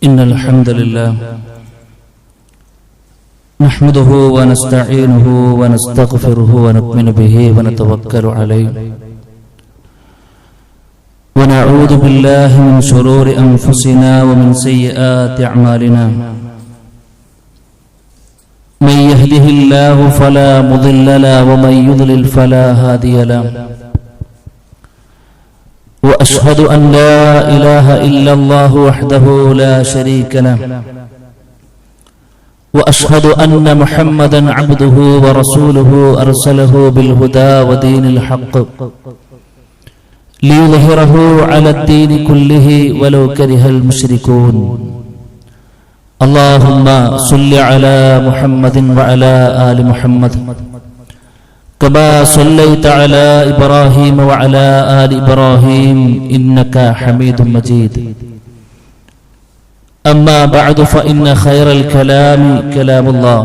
إن الحمد لله نحمده ونستعينه ونستغفره ونؤمن به ونتوكل عليه ونعوذ بالله من شرور أنفسنا ومن سيئات أعمالنا من يهده الله فلا مضل له ومن يضلل فلا هادي له وأشهد أن لا إله إلا الله وحده لا شريك له وأشهد أن محمدا عبده ورسوله أرسله بالهدى ودين الحق ليظهره على الدين كله ولو كره المشركون اللهم صل على محمد وعلى آل محمد كما صليت على إبراهيم وعلى آل إبراهيم إنك حميد مجيد أما بعد فإن خير الكلام كلام الله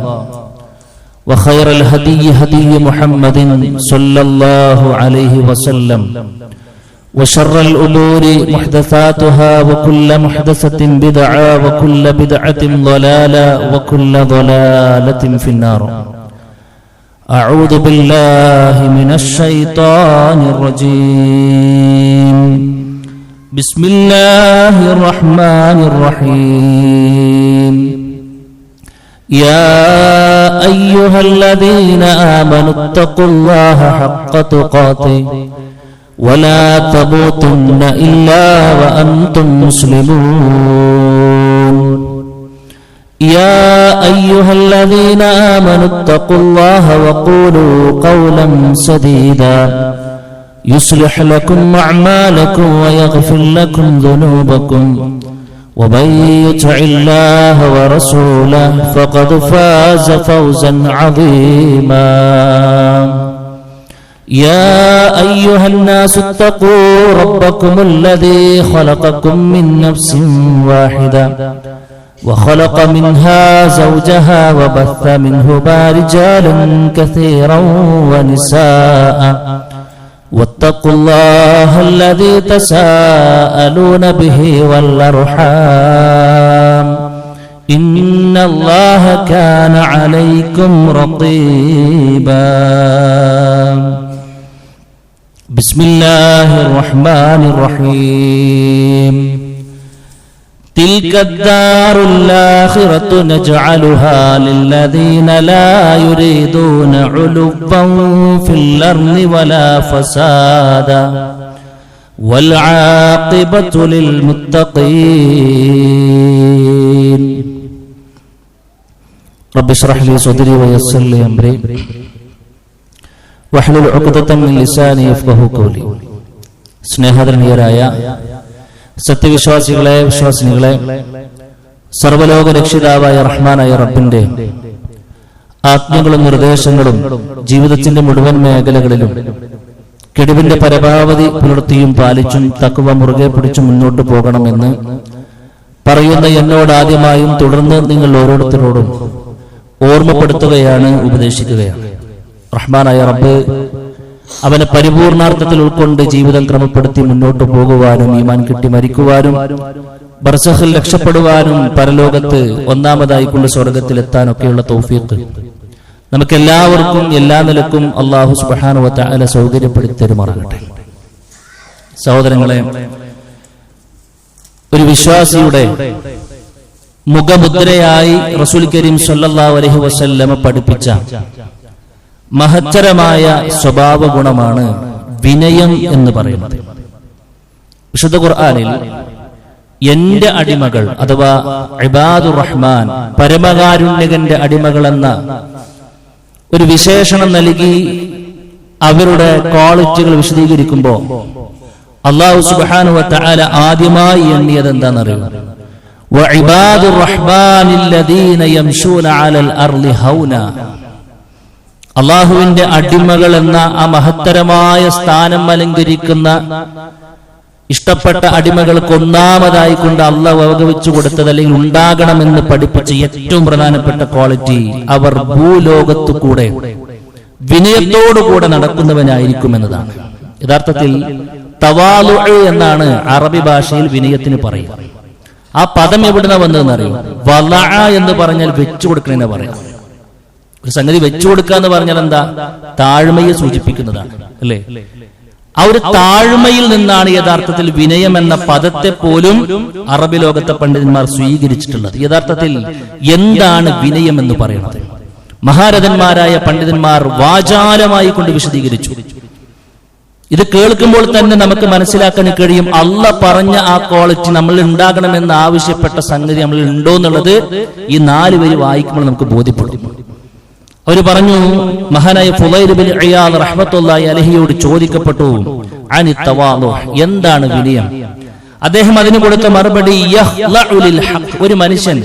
وخير الهدي هدي محمد صلى الله عليه وسلم وشر الأمور محدثاتها وكل محدثة بدعة وكل بدعة ضلالة وكل ضلالة في النار أعوذ بالله من الشيطان الرجيم بسم الله الرحمن الرحيم يا أيها الذين آمنوا اتقوا الله حق تقاته ولا تموتن إلا وأنتم مسلمون يا أيها الذين آمنوا اتقوا الله وقولوا قولا سديدا يصلح لكم أعمالكم ويغفر لكم ذنوبكم ومن يطع الله ورسوله فقد فاز فوزا عظيما يا أيها الناس اتقوا ربكم الذي خلقكم من نفس واحدة وخلق منها زوجها وبث منهما رجالا كثيرا ونساء واتقوا الله الذي تساءلون به والأرحام إن الله كان عليكم رقيبا بسم الله الرحمن الرحيم تلك الدار الآخرة نجعلها للذين لا يريدون علوا في الأرض ولا فسادا والعاقبة للمتقين رب اشرح لي صدري ويسر لي أمري واحلل عقدة من لساني يفقهوا قولي സ്നേഹധന്യരായ സത്യവിശ്വാസികളെ, വിശ്വാസിനികളെ, സർവ്വലോക രക്ഷിതാവായ റഹ്മാനായ റബ്ബിന്റെ ആജ്ഞകളും നിർദ്ദേശങ്ങളും ജീവിതത്തിന്റെ മുഴുവൻ മേഖലകളിലും കെടുവിന്റെ പരമാവധി പുലർത്തിയും പാലിച്ചും തഖ്വ മുറുകെ പിടിച്ചും മുന്നോട്ട് പോകണമെന്ന് പറയുന്ന എന്നോട് ആദ്യമായും തുടർന്ന് നിങ്ങൾ ഓരോരുത്തരോടും ഓർമ്മപ്പെടുത്തുകയാണ്, ഉപദേശിക്കുകയാണ്. റഹ്മാനായ റബ്ബ് അവനെ പരിപൂർണാർത്ഥത്തിൽ ഉൾക്കൊണ്ട് ജീവിതം ക്രമപ്പെടുത്തി മുന്നോട്ട് പോകുവാനും ഈമാൻ കിട്ടി മരിക്കുവാനും ബർസഖിൽ രക്ഷപ്പെടുവാനും പരലോകത്ത് ഒന്നാമതായിക്കൊണ്ട് സ്വർഗത്തിലെത്താനൊക്കെയുള്ള തൗഫീഖ് നമുക്കെല്ലാവർക്കും എല്ലാ നിലക്കും അല്ലാഹു സുബ്ഹാനഹു വ തആല സൗകര്യപ്പെടുത്തി തരുമാറാകട്ടെ. സഹോദരങ്ങളെ, ഒരു വിശ്വാസിയുടെ മുഖമുദ്രയായി റസൂൽ കരീം സ്വല്ലല്ലാഹു അലൈഹി വസല്ലമ പഠിപ്പിച്ച മഹത്തരമായ സ്വഭാവ ഗുണമാണ് വിനയം എന്ന് പറയുന്നത്. വിശുദ്ധ ഖുർആനിൽ എന്റെ അടിമകൾ അഥവാ ഇബാദുർ റഹ്മാൻ, പരമകാരുണ്യകന്റെ അടിമകൾ എന്ന ഒരു വിശേഷണം നൽകി അവരുടെ ക്വാളിറ്റികൾ വിശദീകരിക്കുമ്പോൾ അല്ലാഹു സുബ്ഹാനഹു വ തആല ആദ്യമായി എണ്ണിയത് എന്താണെന്നറിയോ? വഇബാദുർ റഹ്മാനില്ലദീന യംശൂന അലൽ അർളി ഹൗന. അള്ളാഹുവിന്റെ അടിമകൾ എന്ന ആ മഹത്തരമായ സ്ഥാനം അലങ്കരിക്കുന്ന ഇഷ്ടപ്പെട്ട അടിമകൾക്ക് ഒന്നാമതായി കൊണ്ട് അള്ളാഹു വകവെച്ചു കൊടുത്തത് അല്ലെങ്കിൽ ഉണ്ടാകണമെന്ന് പഠിപ്പിച്ച ഏറ്റവും പ്രധാനപ്പെട്ട ക്വാളിറ്റി, അവർ ഭൂലോകത്തു കൂടെ വിനയത്തോടുകൂടെ നടക്കുന്നവനായിരിക്കും എന്നതാണ്. യഥാർത്ഥത്തിൽ തവാലുഅ് എന്നാണ് അറബി ഭാഷയിൽ വിനയത്തിന് പറയുക. ആ പദം എവിടുന്ന വന്നതെന്ന് അറിയോ? വലഅ എന്ന് പറഞ്ഞാൽ വെച്ചു കൊടുക്കണേന്ന് പറയാം. ഒരു സംഗതി വെച്ചു കൊടുക്കുക എന്ന് പറഞ്ഞാൽ എന്താ? താഴ്മയെ സൂചിപ്പിക്കുന്നതാണ്, അല്ലേ? ആ ഒരു താഴ്മയിൽ നിന്നാണ് യഥാർത്ഥത്തിൽ വിനയം എന്ന പദത്തെ പോലും അറബി ലോകത്തെ പണ്ഡിതന്മാർ സ്വീകരിച്ചിട്ടുള്ളത്. യഥാർത്ഥത്തിൽ എന്താണ് വിനയം എന്ന് പറയുന്നത്? മഹാരഥന്മാരായ പണ്ഡിതന്മാർ വാചാലമായി കൊണ്ട് വിശദീകരിച്ചു. ഇത് കേൾക്കുമ്പോൾ തന്നെ നമുക്ക് മനസ്സിലാക്കാൻ കഴിയും, അള്ളാഹ് പറഞ്ഞ ആ ക്വാളിറ്റി നമ്മൾ ഉണ്ടാകണമെന്ന് ആവശ്യപ്പെട്ട സംഗതി നമ്മൾ ഉണ്ടോ എന്നുള്ളത് ഈ 4 വരി വായിക്കുമ്പോൾ നമുക്ക് ബോധ്യപ്പെടും. അവർ പറഞ്ഞു, മഹാനായ ഫുളൈൽ ഇബ്നു ഇയാദ് റഹ്മത്തുള്ളാഹി അലൈഹിയോട് ചോദിക്കപ്പെട്ടു, അനി തവാളു, എന്താണ് വിനയം? അദ്ദേഹം അതിന് കൊടുത്ത മറുപടി, യഹ്ലഉ ലിൽ ഹഖ്, ഒരു മനുഷ്യൻ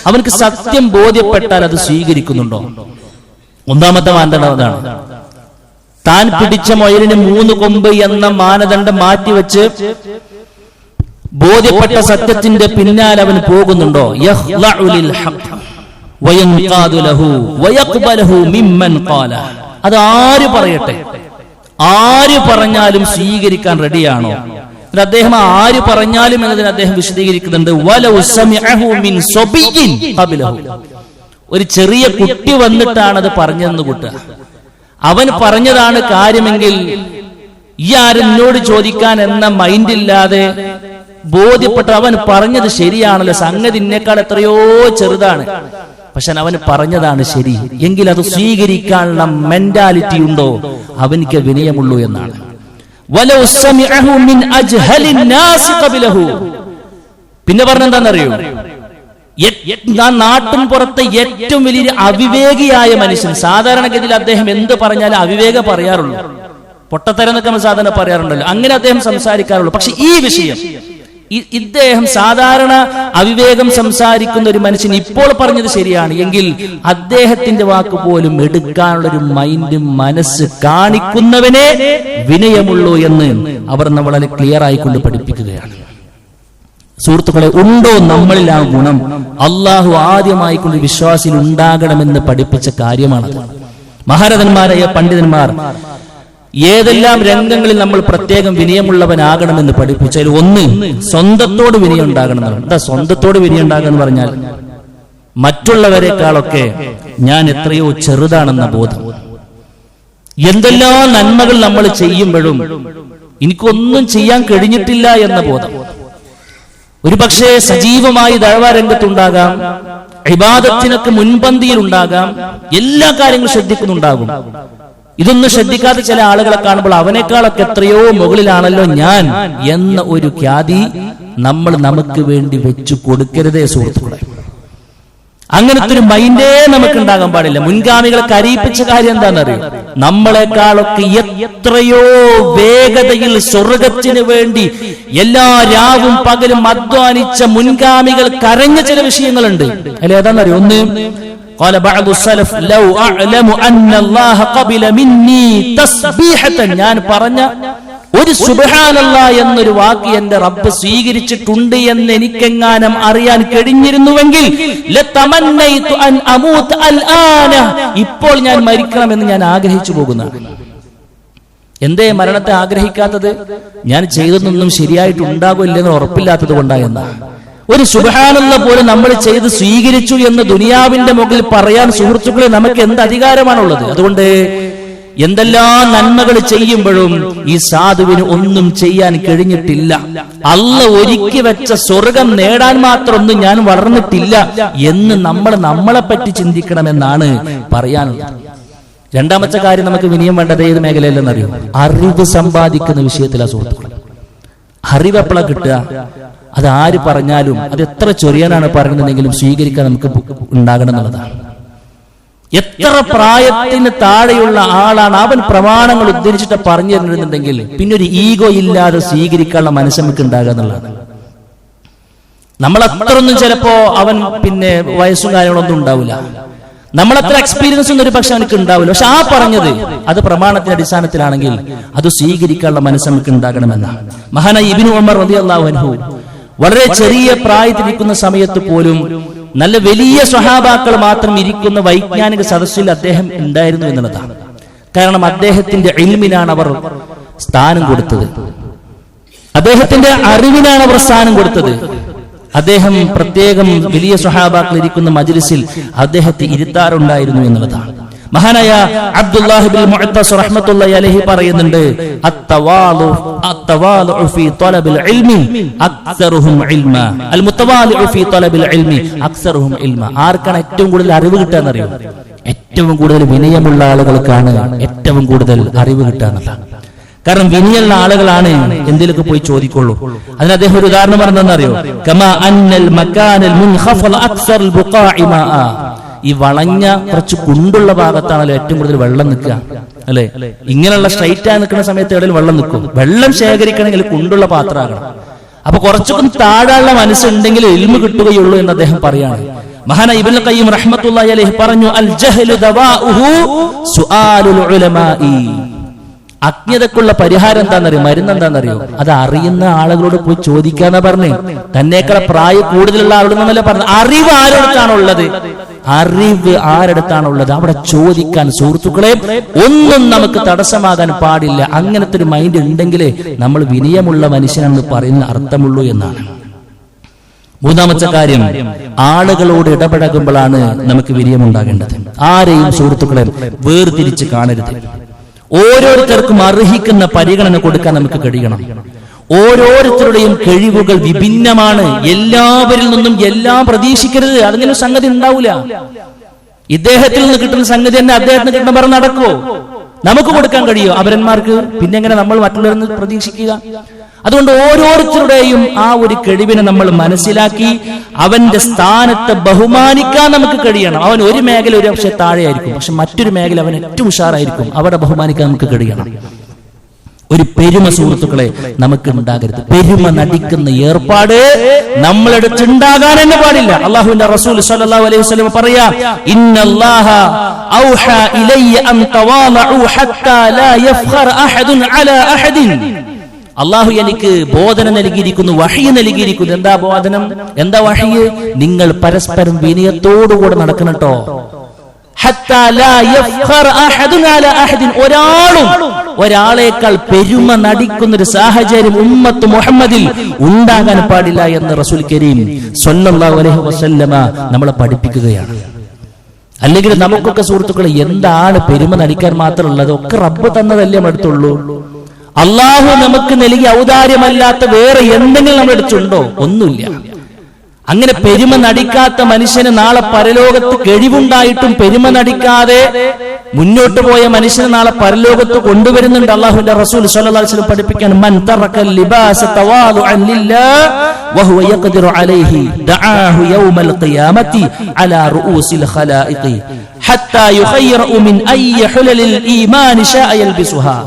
അവനക്ക് സത്യം ബോധ്യപ്പെട്ടാൽ അത് സ്വീകരിക്കുന്നുണ്ടോ? ഒന്നാമത്തെ മാനദണ്ഡം അതാണ്. താൻ പിടിച്ച മുയലിന് 3 കൊമ്പ് എന്ന മാനദണ്ഡം മാറ്റിവെച്ച് ബോധ്യപ്പെട്ട സത്യത്തിന്റെ പിന്നാലെ അവൻ പോകുന്നുണ്ടോ? യഹ്ലഉ ലിൽ ഹഖ് വയൻഖാദു ലഹു വയഖ്ബലഹു മിമ്മൻ ഖാല, അത് ആര് പറയട്ടെ, ആര് പറഞ്ഞാലും സ്വീകരിക്കാൻ റെഡിയാണോ? അദ്ദേഹം ആര് പറഞ്ഞാലും എന്നതിന് അദ്ദേഹം വിശദീകരിക്കുന്നുണ്ട്, വലൗ സമിഅഹു മിൻ സബിയിൻ ഖബലഹു, ഒരു ചെറിയ കുട്ടി വന്നിട്ടാണ് അത് പറഞ്ഞതെന്ന് കൂട്ടുക, അവൻ പറഞ്ഞതാണ് കാര്യമെങ്കിൽ ഈ ആരെന്നോട് ചോദിക്കാൻ എന്ന മൈൻഡില്ലാതെ ബോധ്യപ്പെട്ട അവൻ പറഞ്ഞത് ശരിയാണല്ലോ, സംഗതി ഇന്നേക്കാൾ എത്രയോ ചെറുതാണ്, പക്ഷെ അവന് പറഞ്ഞതാണ് ശരി എങ്കിൽ അത് സ്വീകരിക്കാനുള്ള മെന്റാലിറ്റി ഉണ്ടോ? അവനിക്ക് വിനയമുള്ളൂ എന്നാണ്. വലൗ സമിഅഹു മിൻ അജ്ഹലിൻ നാസ് ഖബലഹു, പിന്നെ പറഞ്ഞെന്താണെന്നറിയോ? നാട്ടിൻ പുറത്തെ ഏറ്റവും വലിയ അവിവേകിയായ മനുഷ്യൻ, സാധാരണഗതിയിൽ അദ്ദേഹം എന്ത് പറഞ്ഞാലും അവിവേക പറയാറുള്ളൂ, പൊട്ടത്തരം എന്നൊക്കെ നമ്മൾ സാധാരണ പറയാറുണ്ടല്ലോ, അങ്ങനെ അദ്ദേഹം സംസാരിക്കാറുള്ളൂ. പക്ഷെ ഈ വിഷയം ഇദ്ദേഹം സാധാരണ അവിവേകം സംസാരിക്കുന്ന ഒരു മനുഷ്യൻ ഇപ്പോൾ പറഞ്ഞത് ശരിയാണ് എങ്കിൽ അദ്ദേഹത്തിന്റെ വാക്ക് പോലും എടുക്കാനുള്ളൊരു മൈൻഡും മനസ്സ് കാണിക്കുന്നവനെ വിനയമുള്ളൂ എന്ന് അവർ നമ്മളെ ക്ലിയർ ആയിക്കൊണ്ട് പഠിപ്പിക്കുകയാണ്. സുഹൃത്തുക്കളെ, ഉണ്ടോ നമ്മളിൽ ആ ഗുണം? അള്ളാഹു ആദ്യമായിക്കൊണ്ട് വിശ്വാസിൽ ഉണ്ടാകണമെന്ന് പഠിപ്പിച്ച കാര്യമാണ്. മഹാരഥന്മാരായ പണ്ഡിതന്മാർ ഏതെല്ലാം രംഗങ്ങളിൽ നമ്മൾ പ്രത്യേകം വിനയമുള്ളവനാകണമെന്ന് പഠിപ്പിച്ചാൽ ഒന്ന്, സ്വന്തത്തോട് വിനയം ഉണ്ടാകണം. എന്താ സ്വന്തത്തോട് വിനയം ഉണ്ടാകുക എന്ന് പറഞ്ഞാൽ? മറ്റുള്ളവരെക്കാളൊക്കെ ഞാൻ എത്രയോ ചെറുതാണെന്ന ബോധം. എന്തെല്ലാം നന്മകൾ നമ്മൾ ചെയ്യുമ്പോഴും എനിക്കൊന്നും ചെയ്യാൻ കഴിഞ്ഞിട്ടില്ല എന്ന ബോധം. ഒരു പക്ഷേ സജീവമായി ദഅവ രംഗത്തുണ്ടാകാം, ഇബാദത്തിനൊക്കെ മുൻപന്തിയിൽ ഉണ്ടാകാം, എല്ലാ കാര്യങ്ങളും ശ്രദ്ധിക്കുന്നുണ്ടാകും. ഇതൊന്നും ശ്രദ്ധിക്കാത്ത ചില ആളുകളെ കാണുമ്പോൾ അവനേക്കാളൊക്കെ എത്രയോ മുകളിലാണല്ലോ ഞാൻ എന്ന ഒരു ഖ്യാതി നമ്മൾ നമുക്ക് വേണ്ടി വെച്ചു കൊടുക്കരുതേ സുഹൃത്തുക്കളെ. അങ്ങനത്തെ ഒരു മൈൻഡേ നമുക്ക് ഉണ്ടാകാൻ പാടില്ല. മുൻഗാമികളെ കരയിപ്പിച്ച കാര്യം എന്താണെന്നറിയോ? നമ്മളെക്കാളൊക്കെ എത്രയോ വേഗതയിൽ സ്വർഗത്തിന് വേണ്ടി എല്ലാ രാവും പകലും അധ്വാനിച്ച മുൻഗാമികൾ കരഞ്ഞ ചില വിഷയങ്ങളുണ്ട്. അല്ലെ, ഏതാണെന്നറിയോ? ഒന്ന്, قال بعض السلف لو اعلم ان الله قبل مني تسبيحه, ഞാൻ പറഞ്ഞ ഒരു സുബ്ഹാനല്ലാഹ് എന്നൊരു വാക്ക് എന്റെ റബ്ബ് സ്വീകരിച്ചിട്ടുണ്ട് എന്ന് എനിക്കെങ്ങാനും അറിയാൻ കഴിഞ്ഞിരുന്നുവെങ്കിൽ ലതമന്നൈതു അൻ അമൂത് അൽആന, ഇപ്പോൾ ഞാൻ മരിക്കണമെന്ന് ഞാൻ ആഗ്രഹിച്ചു പോകുന്നതാണ്. എന്തേ മരണത്തെ ആഗ്രഹിക്കാത്തത്? ഞാൻ ചെയ്തതൊന്നും ശരിയായിട്ടുണ്ടാകില്ലെന്ന് ഉറപ്പില്ലാത്തത് കൊണ്ടായെന്നാണ്. ഒരു സുബ്ഹാനല്ലാഹ് പോലും നമ്മൾ ചെയ്ത് സ്വീകരിച്ചു എന്ന് ദുനിയാവിന്റെ മുകളിൽ പറയാൻ സുഹൃത്തുക്കളെ നമുക്ക് എന്ത് അധികാരമാണുള്ളത്? അതുകൊണ്ട് എന്തെല്ലാം നന്മകൾ ചെയ്യുമ്പോഴും ഈ സാധുവിന് ഒന്നും ചെയ്യാൻ കഴിഞ്ഞിട്ടില്ല, അള്ളാഹ് ഒരുക്കി വെച്ച സ്വർഗം നേടാൻ മാത്രം ഒന്നും ഞാൻ വളർന്നിട്ടില്ല എന്ന് നമ്മളെ പറ്റി ചിന്തിക്കണമെന്നാണ് പറയാനുള്ളത്. രണ്ടാമത്തെ കാര്യം, നമുക്ക് വിനയം വേണ്ടത് ഏത് മേഖലയിലെന്നറിയോ? അറിവ് സമ്പാദിക്കുന്ന വിഷയത്തിലാ സുഹൃത്തുക്കളെ. അറിവ് എപ്പോഴാ കിട്ടുക? അത് ആര് പറഞ്ഞാലും, അത് എത്ര ചൊറിയാനാണ് പറയുന്നതെങ്കിലും സ്വീകരിക്കാൻ നമുക്ക് ഉണ്ടാകണം എന്നുള്ളതാണ്. എത്ര പ്രായത്തിന് താഴെയുള്ള ആളാണ്, അവൻ പ്രമാണങ്ങൾ ഉദ്ധരിച്ചിട്ട് പറഞ്ഞു തരുന്നുണ്ടെങ്കിൽ പിന്നെ ഒരു ഈഗോ ഇല്ലാതെ സ്വീകരിക്കാനുള്ള മനസ്സ് നമുക്ക് ഉണ്ടാകുക എന്നുള്ളതാണ്. നമ്മളത്രയൊന്നും ചിലപ്പോ അവൻ പിന്നെ വയസ്സും കാര്യങ്ങളൊന്നും ഉണ്ടാവില്ല, നമ്മളത്ര എക്സ്പീരിയൻസ് ഒന്നും ഒരു പക്ഷെ അവനക്ക് ഉണ്ടാവില്ല. പക്ഷെ ആ പറഞ്ഞത് അത് പ്രമാണത്തിന്റെ അടിസ്ഥാനത്തിലാണെങ്കിൽ അത് സ്വീകരിക്കാനുള്ള മനസ്സ് നമുക്ക് ഉണ്ടാകണമെന്നാണ്. മഹാനായ ഇബ്നു ഉമർ റളിയല്ലാഹു അൻഹു വളരെ ചെറിയ പ്രായത്തിലിരിക്കുന്ന സമയത്ത് പോലും നല്ല വലിയ സ്വഹാബാക്കൾ മാത്രം ഇരിക്കുന്ന വൈജ്ഞാനിക സദസ്സിൽ അദ്ദേഹം ഉണ്ടായിരുന്നു എന്നുള്ളതാണ്. കാരണം അദ്ദേഹത്തിന്റെ ഇൽമിനാണ് അവർ സ്ഥാനം കൊടുത്തത്, അദ്ദേഹത്തിന്റെ അറിവിനാണ് അവർ സ്ഥാനം കൊടുത്തത്. അദ്ദേഹം പ്രത്യേകം വലിയ സ്വഹാബാക്കൾ ഇരിക്കുന്ന മജ്ലിസിൽ അദ്ദേഹത്തെ ഇരുത്താറുണ്ടായിരുന്നു എന്നുള്ളതാണ്. മഹാനായ അബ്ദുല്ലാഹ് ഇബ്നുൽ മുഅത്തസ് റഹ്മത്തുള്ളാഹി അലൈഹി പറയുന്നുണ്ട്, അത്തവാലുഉ ഫീ ത്വലബിൽ ഇൽമി അക്സറുഹും ഇൽമ, അൽ മുതവാലിഉ ഫീ ത്വലബിൽ ഇൽമി അക്സറുഹും ഇൽമ. ആർക്കാണ് ഏറ്റവും കൂടുതൽ അറിവ് കിട്ടാന്ന് അറിയോ? ഏറ്റവും കൂടുതൽ വിനയമുള്ള ആളുകൾക്കാണ് ഏറ്റവും കൂടുതൽ അറിവ് കിട്ടാന്നുള്ളത്. കാരണം വിനയുള്ള ആളുകളാണ് എന്തിലൊക്കെ പോയി ചോദിക്കൊള്ളൂ. അതിന് അദ്ദേഹം ഒരു ഉദാഹരണം പറഞ്ഞെന്നറിയോ? കമാ അന്നൽ മകാനൽ മുൻഖഫൽ അക്സറുൽ ബുഖാഇ മാഅ. ഈ വളഞ്ഞ കുറച്ച് കുണ്ടുള്ള ഭാഗത്താണല്ലോ ഏറ്റവും കൂടുതൽ വെള്ളം നിൽക്കുക, അല്ലെ? ഇങ്ങനെയുള്ള സ്ട്രൈറ്റ് ആയി നിൽക്കുന്ന സമയത്ത് എവിടെയും വെള്ളം നിൽക്കും. വെള്ളം ശേഖരിക്കണമെങ്കിൽ കുണ്ടുള്ള പാത്രമാകണം. അപ്പൊ കുറച്ചൊക്കെ താഴെയുള്ള മനസ്സുണ്ടെങ്കിൽ ഇൽമു കിട്ടുകയുള്ളൂ എന്ന് അദ്ദേഹം പറയാണ്. മഹാനായ ഇബ്നുൽ ഖയ്യിം റഹ്മത്തുള്ളാഹി അലൈഹി പറഞ്ഞു, അൽ ജഹ്ലു ദവാഉഹു സുആലുൽ ഉലമാഇ. അജ്ഞതക്കുള്ള പരിഹാരം എന്താണെന്നറിയോ? മരുന്ന് എന്താണെന്നറിയോ? അത് അറിയുന്ന ആളുകളോട് പോയി ചോദിക്കാന്നാ പറഞ്ഞേ. തന്നേക്കാൾ പ്രായം കൂടുതലുള്ള ആളോടൊന്നല്ല പറഞ്ഞു. അറിവ് ആരടുത്താണുള്ളത്? അറിവ് ആരടുത്താണുള്ളത് അവിടെ ചോദിക്കാൻ. സുഹൃത്തുക്കളെ, ഒന്നും നമുക്ക് തടസ്സമാകാൻ പാടില്ല. അങ്ങനത്തെ ഒരു മൈൻഡ് ഉണ്ടെങ്കിലേ നമ്മൾ വിനയമുള്ള മനുഷ്യനാണെന്ന് പറയുന്ന അർത്ഥമുള്ളൂ എന്നാണ്. മൂന്നാമത്തെ കാര്യം, ആളുകളോട് ഇടപഴകുമ്പോഴാണ് നമുക്ക് വിനയമുണ്ടാകേണ്ടത്. ആരെയും സുഹൃത്തുക്കളെ വേർതിരിച്ച് കാണരുത്. ഓരോരുത്തർക്കും അർഹിക്കുന്ന പരിഗണന കൊടുക്കാൻ നമുക്ക് കഴിയണം. ഓരോരുത്തരുടെയും കഴിവുകൾ വിഭിന്നമാണ്. എല്ലാവരിൽ നിന്നും എല്ലാം പ്രതീക്ഷിക്കരുത്. അതിങ്ങനെ സംഗതി ഉണ്ടാവില്ല. ഇദ്ദേഹത്തിൽ നിന്ന് കിട്ടുന്ന സംഗതി തന്നെ അദ്ദേഹത്തിന് കിട്ടുന്ന പറഞ്ഞ് നടക്കുമോ? നമുക്ക് കൊടുക്കാൻ കഴിയുമോ അവരന്മാർക്ക്? പിന്നെ എങ്ങനെ നമ്മൾ മറ്റുള്ളവരിൽ പ്രതീക്ഷിക്കുക? അതുകൊണ്ട് ഓരോരുത്തരുടെയും ആ ഒരു കഴിവിനെ നമ്മൾ മനസ്സിലാക്കി അവന്റെ സ്ഥാനത്തെ ബഹുമാനിക്കാൻ നമുക്ക് കഴിയണം. അവൻ ഒരു മേഖല ഒരു പക്ഷേ താഴെയായിരിക്കും, പക്ഷെ മറ്റൊരു മേഖല അവൻ ഏറ്റവും ഉഷാറായിരിക്കും. അവിടെ ബഹുമാനിക്കാൻ നമുക്ക് കഴിയണം. ഒരു പെരുമ സുഹൃത്തുക്കളെ നമുക്ക് ഉണ്ടാകരുത്. പെരുമ നടിക്കുന്ന ഏർപ്പാട് നമ്മളെടുത്തുണ്ടാകാൻ തന്നെ പാടില്ല. അല്ലാഹുവിന്റെ റസൂൽ സ്വല്ലല്ലാഹു അലൈഹി വസല്ലം പറയാ, ഇന്നല്ലാഹ ഔഹാ ഇലയ്യ അൻ തവാലഉ ഹത്താ ലാ യഫ്ഖർ അഹദുൻ അലാ അഹദിൻ. അള്ളാഹു എനിക്ക് ബോധനം നൽകിയിരിക്കുന്നു, വഹ്യ് നൽകിയിരിക്കുന്നു. എന്താ ബോധനം? എന്താ വഹ്യ്? നിങ്ങൾ പരസ്പരം വിനയത്തോടുകൂടെ നടക്കണം കേട്ടോ. ഒരാളും ഒരാളേക്കാൾ പെരുമ നടിക്കുന്നൊരു സാഹചര്യം ഉമ്മത്ത് മുഹമ്മദിൽ ഉണ്ടാകാൻ പാടില്ല എന്ന് റസൂൽ കരീം സ്വല്ലല്ലാഹു അലൈഹി വസല്ലമ നമ്മളെ പഠിപ്പിക്കുകയാണ്. അല്ലെങ്കിൽ നമുക്കൊക്കെ സുഹൃത്തുക്കളെ എന്താണ് പെരുമ നടിക്കാൻ മാത്രമുള്ളത്? ഒക്കെ റബ്ബ് തന്നതല്ലേ അടുത്തുള്ളൂ. അള്ളാഹു നമുക്ക് നൽകിയ ഔദാര്യമല്ലാത്ത വേറെ എന്തെങ്കിലും നമ്മുടെ അടുത്തുണ്ടോ? ഒന്നുമില്ല. അങ്ങനെ പെരുമ നടിക്കാത്ത മനുഷ്യന് നാളെ പരലോകത്ത് കഴിവുണ്ടായിട്ടും പെരുമ നടിക്കാതെ മുന്നോട്ട് പോയ മനുഷ്യനെ നാളെ പരലോകത്ത് കൊണ്ടുവരുന്നുണ്ട്. അല്ലാഹുവിന്റെ റസൂൽ സ്വല്ലല്ലാഹു അലൈഹി വസല്ലം പഠിപ്പിക്കുകയാണ്, മൻ തറക്കൽ ലിബാസ തവാലുഅൻ ലില്ലാഹ് വഹുവ യഖ്ദിറു അലൈഹി ദഅാഹു യൗമൽ ഖിയാമത്തി അലാ റൂസിൽ ഖലായിഖി ഹത്താ യുഖയ്യിറു മിൻ അയ്യി ഹുലലിൽ ഈമാൻ ശാഅ യൽബിസുഹാ.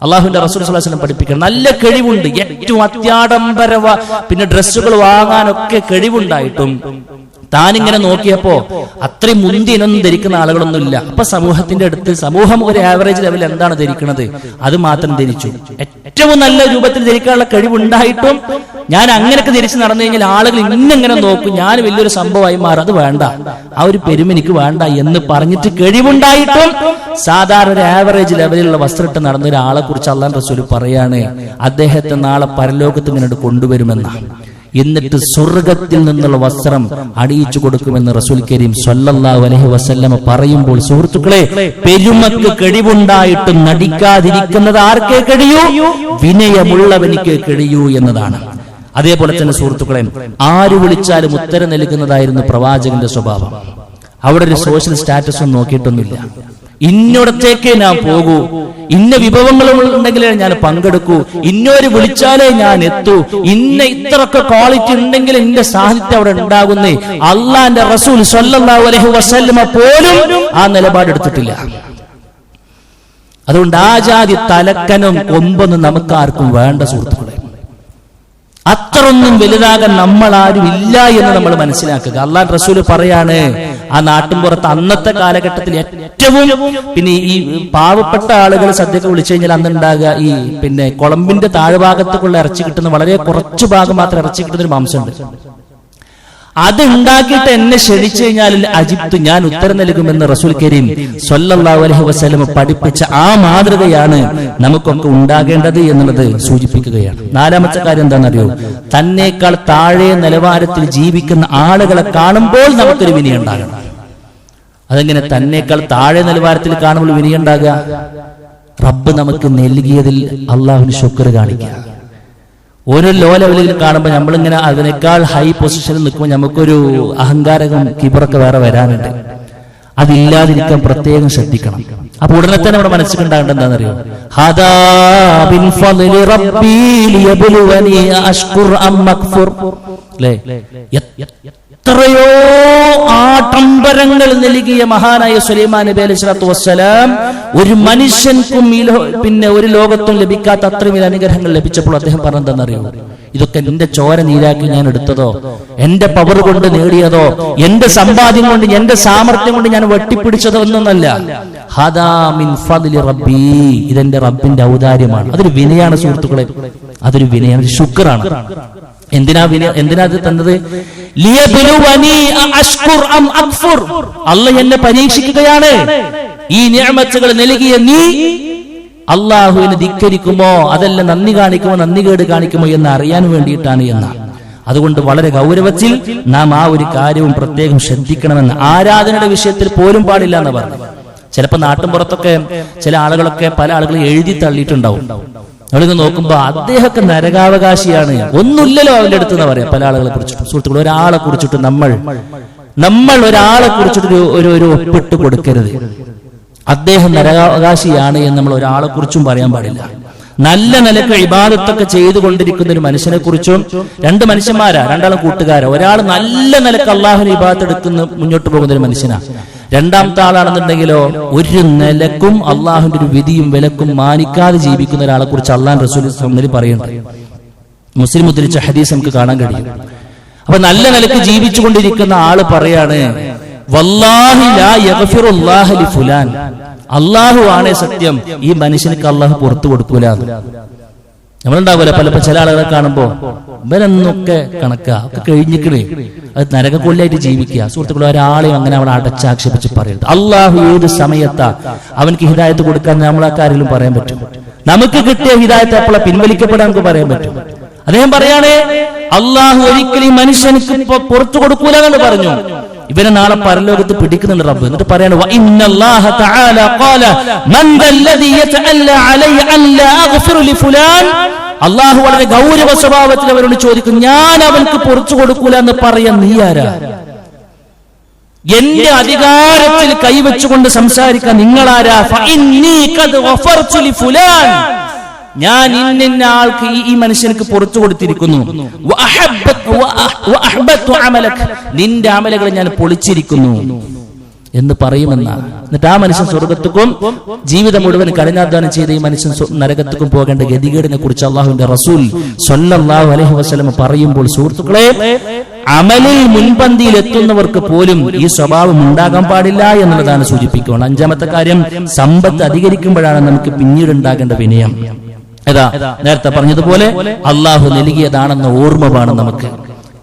അള്ളാഹുവിന്റെ റസൂൽ സ്വല്ലല്ലാഹു അലൈഹി വസല്ലം പഠിപ്പിക്കണം, നല്ല കഴിവുണ്ട്, ഏറ്റവും അത്യാഡംബര പിന്നെ ഡ്രസ്സുകൾ വാങ്ങാനൊക്കെ കഴിവുണ്ടായിട്ടും താനിങ്ങനെ നോക്കിയപ്പോ അത്രയും മുന്തിയൊന്നും ധരിക്കുന്ന ആളുകളൊന്നുമില്ല. അപ്പൊ സമൂഹത്തിന്റെ അടുത്ത് സമൂഹം ഒരു ആവറേജ് ലെവൽ എന്താണ് ധരിക്കുന്നത് അത് മാത്രം ധരിച്ചു. ഏറ്റവും നല്ല രൂപത്തിൽ ധരിക്കാനുള്ള കഴിവുണ്ടായിട്ടും ഞാൻ അങ്ങനെയൊക്കെ ധരിച്ച് നടന്നു കഴിഞ്ഞാൽ ആളുകൾ ഇന്നെങ്ങനെ നോക്കും, ഞാൻ വലിയൊരു സംഭവമായി മാറും, അത് വേണ്ട, ആ ഒരു പെരുമ എനിക്ക് വേണ്ട എന്ന് പറഞ്ഞിട്ട് കഴിവുണ്ടായിട്ടും സാധാരണ ഒരു ആവറേജ് ലെവലിലുള്ള വസ്ത്രം ഇട്ട് നടന്ന ഒരാളെ കുറിച്ച് അല്ലാഹു റസൂൽ പറയാണ്, അദ്ദേഹത്തെ നാളെ പരലോകത്ത് ഇങ്ങനെ കൊണ്ടുവരുമെന്നാണ്. എന്നിട്ട് സ്വർഗത്തിൽ നിന്നുള്ള വസ്ത്രം അണിയിച്ചു കൊടുക്കുമെന്ന് റസൂൽ കരീം സ്വല്ലല്ലാഹു അലൈഹി വസല്ലം പറയുമ്പോൾ സുഹൃത്തുക്കളെ, പെരുമക്ക് കഴിവുണ്ടായിട്ടും നടിക്കാതിരിക്കുന്നത് ആർക്കേ കഴിയൂ? വിനയമുള്ളവനിക്ക് കഴിയൂ എന്നതാണ്. അതേപോലെ തന്നെ സുഹൃത്തുക്കളെ, ആര് വിളിച്ചാലും ഉത്തരം നൽകുന്നതായിരുന്നു പ്രവാചകന്റെ സ്വഭാവം. അവിടെ ഒരു സോഷ്യൽ സ്റ്റാറ്റസ് ഒന്നും നോക്കിയിട്ടൊന്നുമില്ല. ഇന്നിടത്തേക്കേ ഞാൻ പോകൂ, ഇന്ന വിഭവങ്ങളും ഉണ്ടെങ്കിലേ ഞാൻ പങ്കെടുക്കൂ, ഇന്നൊരു വിളിച്ചാലേ ഞാൻ എത്തൂ, ഇന്ന ഇത്രയൊക്കെ ക്വാളിറ്റി ഉണ്ടെങ്കിൽ എന്റെ സാഹിത്യം അവിടെ ഉണ്ടാകുന്നേ. അള്ളാന്റെ റസൂൽ സ്വല്ലല്ലാഹു അലൈഹി വസല്ലമ പോലും ആ നിലപാടെടുത്തിട്ടില്ല. അതുകൊണ്ട് ആ ജാതി തലക്കനും കൊമ്പൊന്നും നമുക്കാർക്കും വേണ്ട സുഹൃത്തുക്കളെ. അത്രയൊന്നും വലുതാകാൻ നമ്മൾ ആരും ഇല്ല എന്ന് നമ്മൾ മനസ്സിലാക്കുക. അള്ളാഹ് റസൂൽ പറയാണ്, ആ നാട്ടിൻപുറത്ത് അന്നത്തെ കാലഘട്ടത്തിൽ ഏറ്റവും പിന്നെ ഈ പാവപ്പെട്ട ആളുകൾ സദ്യക്ക് വിളിച്ചു കഴിഞ്ഞാൽ അന്നുണ്ടാകുക ഈ പിന്നെ കുളമ്പിന്റെ താഴ്ഭാഗത്തേക്കുള്ള ഇറച്ചി കിട്ടുന്ന വളരെ കുറച്ചു ഭാഗം മാത്രം ഇറച്ചി കിട്ടുന്ന ഒരു മാംസമുണ്ട്. അതുണ്ടാക്കിയിട്ട് എന്നെ ക്ഷണിച്ചു കഴിഞ്ഞാൽ അജിബ്തു, ഞാൻ ഉത്തരം നൽകുമെന്ന് റസൂൽ കരീം സ്വല്ലല്ലാഹു അലൈഹി വസല്ലം പഠിപ്പിച്ച ആ മാതൃകയാണ് നമുക്കൊക്കെ ഉണ്ടാകേണ്ടത് എന്നുള്ളത് സൂചിപ്പിക്കുകയാണ്. നാലാമത്തെ കാര്യം എന്താണെന്നറിയോ? തന്നേക്കാൾ താഴെ നിലവാരത്തിൽ ജീവിക്കുന്ന ആളുകളെ കാണുമ്പോൾ നമുക്കൊരു വിനയം ഉണ്ടാകണം. അതെങ്ങനെ തന്നേക്കാൾ താഴെ നിലവാരത്തിൽ കാണുമ്പോൾ വിനയം ഉണ്ടാകുക? റബ്ബ് നമുക്ക് നൽകിയതിൽ അള്ളാഹുവിന് ശുക്ർ കാണിക്കുക. ഓരോ ലോ ലെവലിൽ കാണുമ്പോൾ നമ്മളിങ്ങനെ അതിനേക്കാൾ ഹൈ പൊസിഷനിൽ നിൽക്കുമ്പോൾ നമുക്കൊരു അഹങ്കാരവും കിബറൊക്കെ വേറെ വരാനുണ്ട്. അതില്ലാതിരിക്കാൻ പ്രത്യേകം ശ്രദ്ധിക്കണം. അപ്പൊ ഉടനെ തന്നെ നമ്മുടെ മനസ്സിലുണ്ടാകേണ്ട എന്താണെന്നറിയോ? എത്രയോ ആഡംബരങ്ങൾ നൽകിയ മഹാനായ സുലൈമാൻ നബി അലൈഹി സ്വലാത്തു വസ്സലാം ഒരു മനുഷ്യൻക്കും പിന്നെ ഒരു ലോകത്തും ലഭിക്കാത്ത അത്രയും വലിയ അനുഗ്രഹങ്ങൾ ലഭിച്ചപ്പോൾ അദ്ദേഹം പറഞ്ഞെന്താണെന്നറിയോ? ഇതൊക്കെ എന്റെ ചോര നീരാക്കി ഞാൻ എടുത്തതോ, എന്റെ പവർ കൊണ്ട് നേടിയതോ, എന്റെ സമ്പാദ്യം കൊണ്ട്, എന്റെ സാമർത്ഥ്യം കൊണ്ട് ഞാൻ വെട്ടിപ്പിടിച്ചതോ ഒന്നൊന്നല്ല. ഹദാ മിൻ ഫദ്ലി റബ്ബി, ഇതെന്റെ റബ്ബിന്റെ ഔദാര്യമാണ്. അതൊരു വിനയാണ് സുഹൃത്തുക്കളെ, അതൊരു വിനയാണ്, ശുക്റാണ്. എന്തിനാ അത് തന്നത്? അല്ല എന്നെ പരീക്ഷിക്കുകയാണ്. ഈ നിഅമത്തുകൾ നൽകിയ നീ അള്ളാഹുവിനെ ധിക്കരിക്കുമോ, അതല്ല നന്ദി കാണിക്കുമോ, നന്ദികേട് കാണിക്കുമോ എന്ന് അറിയാൻ വേണ്ടിയിട്ടാണ് എന്നാണ്. അതുകൊണ്ട് വളരെ ഗൗരവത്തിൽ നാം ആ ഒരു കാര്യവും പ്രത്യേകം ശ്രദ്ധിക്കണമെന്ന്. ആരാധനയുടെ വിഷയത്തിൽ പോലും പാടില്ല എന്ന് പറഞ്ഞു. ചിലപ്പോ നാട്ടിൻപുറത്തൊക്കെ ചില ആളുകളൊക്കെ പല ആളുകളും എഴുതി തള്ളിയിട്ടുണ്ടാവും. നമ്മളിത് നോക്കുമ്പോ അദ്ദേഹമൊക്കെ നരകാവകാശിയാണ്, ഒന്നുമില്ലല്ലോ അവന്റെ അടുത്ത് എന്ന് പറയാം പല ആളുകളെ കുറിച്ചിട്ട്. സുഹൃത്തുക്കൾ, ഒരാളെ കുറിച്ചിട്ട് നമ്മൾ ഒരാളെ കുറിച്ചിട്ട് ഒരു ഒപ്പിട്ട് കൊടുക്കരുത്. അദ്ദേഹം നരകാവകാശിയാണ് എന്ന് നമ്മൾ ഒരാളെ കുറിച്ചും പറയാൻ പാടില്ല. നല്ല നിലക്ക് ഇബാദത്തൊക്കെ ചെയ്തുകൊണ്ടിരിക്കുന്ന ഒരു മനുഷ്യനെ കുറിച്ചും, രണ്ട് മനുഷ്യന്മാരാ, രണ്ടാളും കൂട്ടുകാരാ. ഒരാൾ നല്ല നിലക്ക് അള്ളാഹുവിന് ഇബാദത്ത് എടുക്കുന്ന മുന്നോട്ട് പോകുന്ന ഒരു മനുഷ്യനാ. രണ്ടാമത്തെ ആളാണെന്നുണ്ടെങ്കിലോ ഒരു നിലക്കും അള്ളാഹുവിന്റെ ഒരു വിധിയും വിലക്കും മാനിക്കാതെ ജീവിക്കുന്ന ഒരാളെ കുറിച്ച് അള്ളാഹു റസൂൽ പറയുന്നുണ്ട്. മുസ്ലിം ഉദ്ധരിച്ച ഹദീസ് നമുക്ക് കാണാൻ കഴിയും. അപ്പൊ നല്ല നിലക്ക് ജീവിച്ചുകൊണ്ടിരിക്കുന്ന ആള് പറയാണ്, വല്ലാഹി ലാ യഗ്ഫിറുല്ലാഹു ലി ഫുലാൻ, അള്ളാഹു ആണേ സത്യം, ഈ മനുഷ്യനക്ക് അള്ളാഹു പുറത്തു കൊടുക്കൂല. നമ്മളുണ്ടാവൂല പലപ്പോ ചില ആളുകളെ കാണുമ്പോ ഇവരെന്നൊക്കെ കണക്കാ, ഒക്കെ കഴിഞ്ഞിക്കണേ, അത് നരകക്കൊല്ലായിട്ട് ജീവിക്കുക. സുഹൃത്തുക്കൾ, ഒരാളെയും അങ്ങനെ അവിടെ അടച്ചാക്ഷേപിച്ച് പറയരുത്. അള്ളാഹു ഏത് സമയത്താ അവനക്ക് ഹിദായത്ത് കൊടുക്കാൻ നമ്മളെ കാര്യങ്ങളും പറയാൻ പറ്റും. നമുക്ക് കിട്ടിയ ഹിദായത്ത് എപ്പോഴാ പിൻവലിക്കപ്പെടാൻ നമുക്ക് പറയാൻ പറ്റും. അദ്ദേഹം പറയാണേ, അള്ളാഹു ഒരിക്കലും മനുഷ്യനക്ക് പുറത്തു കൊടുക്കൂല എന്ന് പറഞ്ഞു. ഇവരെ നാളെ പരലോകത്ത് പിടിക്കുന്നുണ്ട് റബ്ബ്. എന്നിട്ട് പറയാണ്, അള്ളാഹു വളരെ ഗൗരവ സ്വഭാവത്തിൽ അവരോട് ചോദിക്കും, ഞാൻ അവർക്ക് പുറത്തു കൊടുക്കൂല എന്ന് പറയാൻ നീ ആരാ? എന്റെ അധികാരത്തിൽ കൈവച്ചുകൊണ്ട് സംസാരിക്കാൻ നിങ്ങളാരാ? ഞാൻ ഇന്ന ആൾക്ക് ഈ മനുഷ്യനക്ക് പുറത്തു കൊടുത്തിരിക്കുന്നു, നിന്റെ അമലുകളെ ഞാൻ പൊളിച്ചിരിക്കുന്നു എന്ന് പറയുമെന്നാണ്. എന്നിട്ട് ആ മനുഷ്യൻ സ്വർഗത്തുക്കും ജീവിതം മുഴുവൻ കഠിനാധ്വാനം ചെയ്ത ഈ മനുഷ്യൻ നരകത്തുക്കും പോകേണ്ട ഗതികേടിനെ കുറിച്ച് അള്ളാഹുവിന്റെ റസൂൽ സ്വല്ലല്ലാഹു അലൈഹി വസല്ലം പറയുമ്പോൾ, സുഹൃത്തുക്കളെ, അമലിൽ മുൻപന്തിയിൽ എത്തുന്നവർക്ക് പോലും ഈ സ്വഭാവം ഉണ്ടാകാൻ പാടില്ല എന്നുള്ളതാണ് സൂചിപ്പിക്കുന്നത്. അഞ്ചാമത്തെ കാര്യം, സമ്പത്ത് അധികരിക്കുമ്പോഴാണ് നമുക്ക് പിന്നീട് ഉണ്ടാകേണ്ട വിനയം. നേരത്തെ പറഞ്ഞതുപോലെ അള്ളാഹു നൽകിയതാണെന്ന ഓർമ്മ വേണം നമുക്ക്.